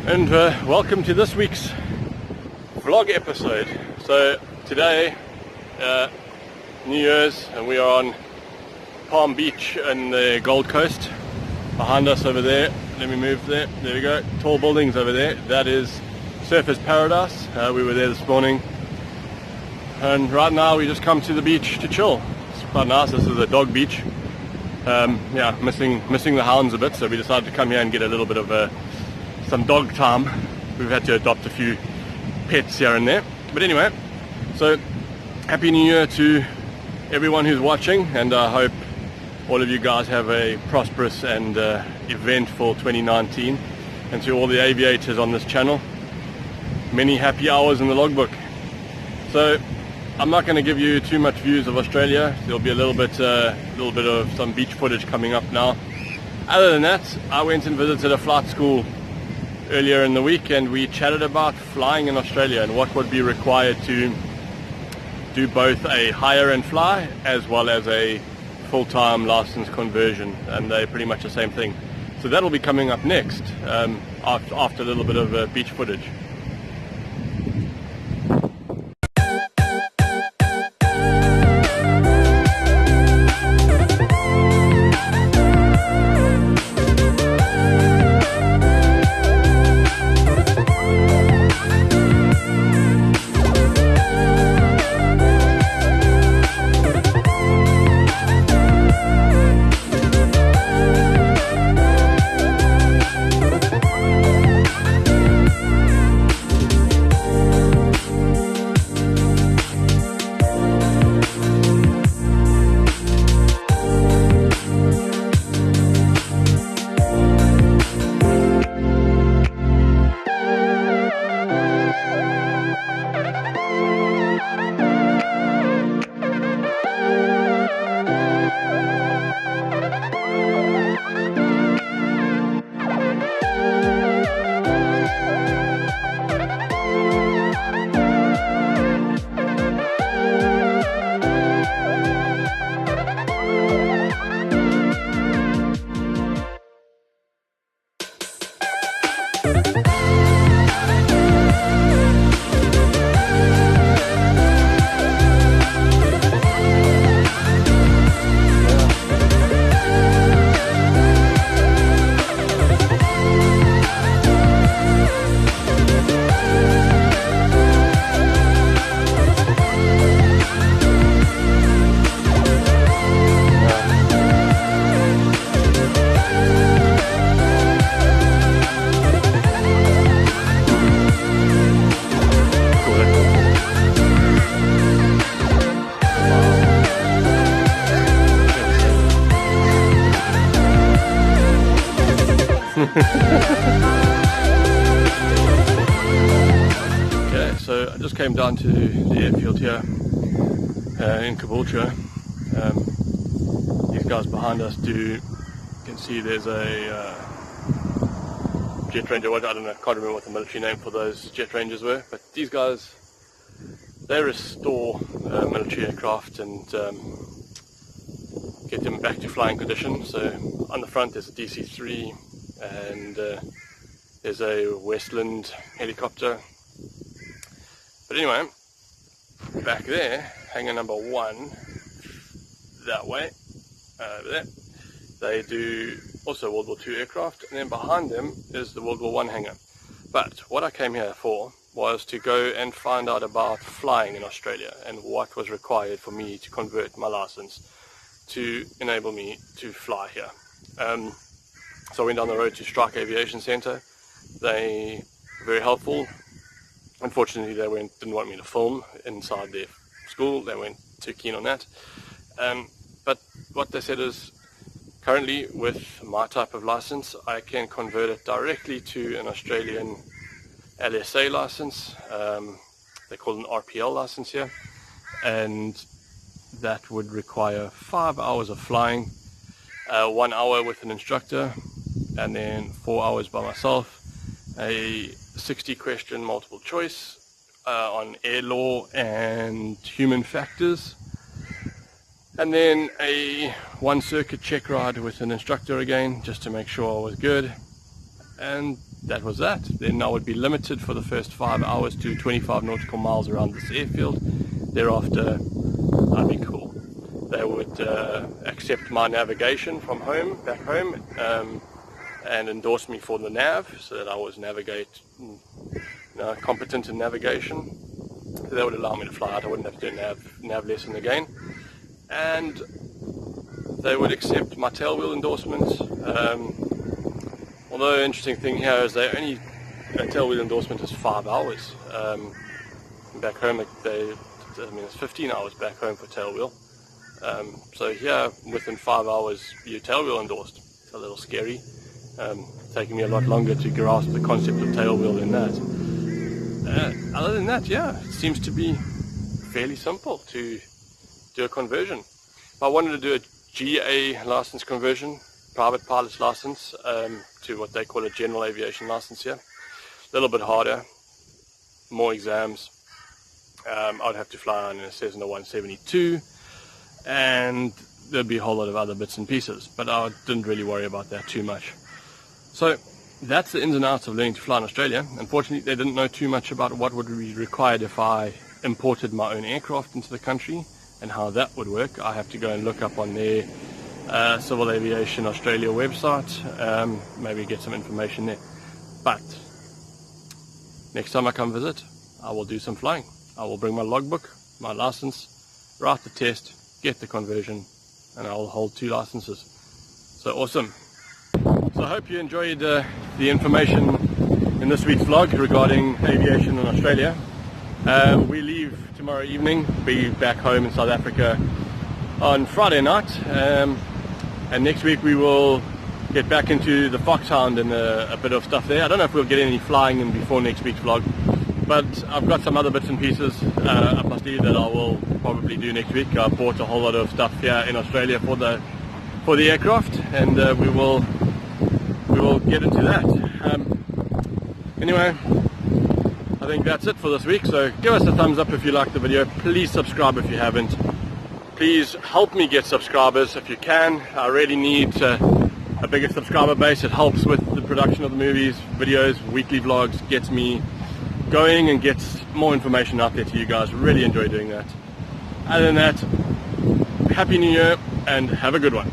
and welcome to this week's vlog episode. So today, New Year's, and we are on Palm Beach in the Gold Coast. Behind us over there, let me move there, there we go, tall buildings over there, that is Surfers Paradise. We were there this morning, and right now we just come to the beach to chill. It's quite nice. This is a dog beach. Yeah, missing the hounds a bit, so we decided to come here and get a little bit of some dog time. We've had to adopt a few pets here and there, but anyway, so Happy New Year to everyone who's watching, and I hope all of you guys have a prosperous and eventful 2019, and to all the aviators on this channel, many happy hours in the logbook. So I'm not going to give you too much views of Australia. There'll be a little bit of some beach footage coming up now. Other than that, I went and visited a flight school earlier in the week, and we chatted about flying in Australia and what would be required to do both a hire and fly as well as a full-time license conversion, and they're pretty much the same thing. So that'll be coming up next, after a little bit of beach footage. Okay, so I just came down to the airfield here in Caboolture. These guys behind us you can see there's a jet ranger. I don't know, I can't remember what the military name for those jet rangers were, but these guys, they restore military aircraft and get them back to flying condition. So on the front there's a DC-3, and there's a Westland helicopter. But anyway, back there, hangar number 1, that way, over there, they do also World War II aircraft, and then behind them is the World War I hangar. But what I came here for was to go and find out about flying in Australia and what was required for me to convert my license to enable me to fly here. So I went down the road to Strike Aviation Centre. They were very helpful. Unfortunately, they didn't want me to film inside their school. They weren't too keen on that. But what they said is, currently with my type of license, I can convert it directly to an Australian LSA license. They call it an RPL license here, and that would require 5 hours of flying, 1 hour with an instructor, and then 4 hours by myself, a 60-question multiple choice on air law and human factors, and then a 1 circuit check ride with an instructor again, just to make sure I was good. And that was that. Then I would be limited for the first 5 hours to 25 nautical miles around this airfield. Thereafter, I'd be cool. They would accept my navigation from home, back home, and endorse me for the nav, so that I was competent in navigation. So that would allow me to fly out. I wouldn't have to do a nav lesson again. And they would accept my tailwheel endorsements. Although, interesting thing here is a tailwheel endorsement is 5 hours. Back home, it's 15 hours back home for tailwheel. So here, within 5 hours, you're tailwheel endorsed. It's a little scary. Taking me a lot longer to grasp the concept of tailwheel than that. Other than that, yeah, it seems to be fairly simple to do a conversion. If I wanted to do a GA license conversion, private pilot's license, to what they call a general aviation license here, a little bit harder, more exams. I'd have to fly on in a Cessna 172, and there'd be a whole lot of other bits and pieces, but I didn't really worry about that too much. So that's the ins and outs of learning to fly in Australia. Unfortunately, they didn't know too much about what would be required if I imported my own aircraft into the country and how that would work. I have to go and look up on their Civil Aviation Australia website, maybe get some information there. But next time I come visit, I will do some flying. I will bring my logbook, my license, write the test, get the conversion, and I'll hold 2 licenses. So awesome. So I hope you enjoyed the information in this week's vlog regarding aviation in Australia. We leave tomorrow evening, be back home in South Africa on Friday night, and next week we will get back into the Foxhound and a bit of stuff there. I don't know if we'll get any flying in before next week's vlog, but I've got some other bits and pieces up my sleeve that I will probably do next week. I bought a whole lot of stuff here in Australia for the aircraft, and we will get into that. Anyway, I think that's it for this week. So give us a thumbs up if you liked the video. Please subscribe if you haven't. Please help me get subscribers if you can. I really need a bigger subscriber base. It helps with the production of the movies, videos, weekly vlogs, gets me going and gets more information out there to you guys. Really enjoy doing that. Other than that, Happy New Year and have a good one.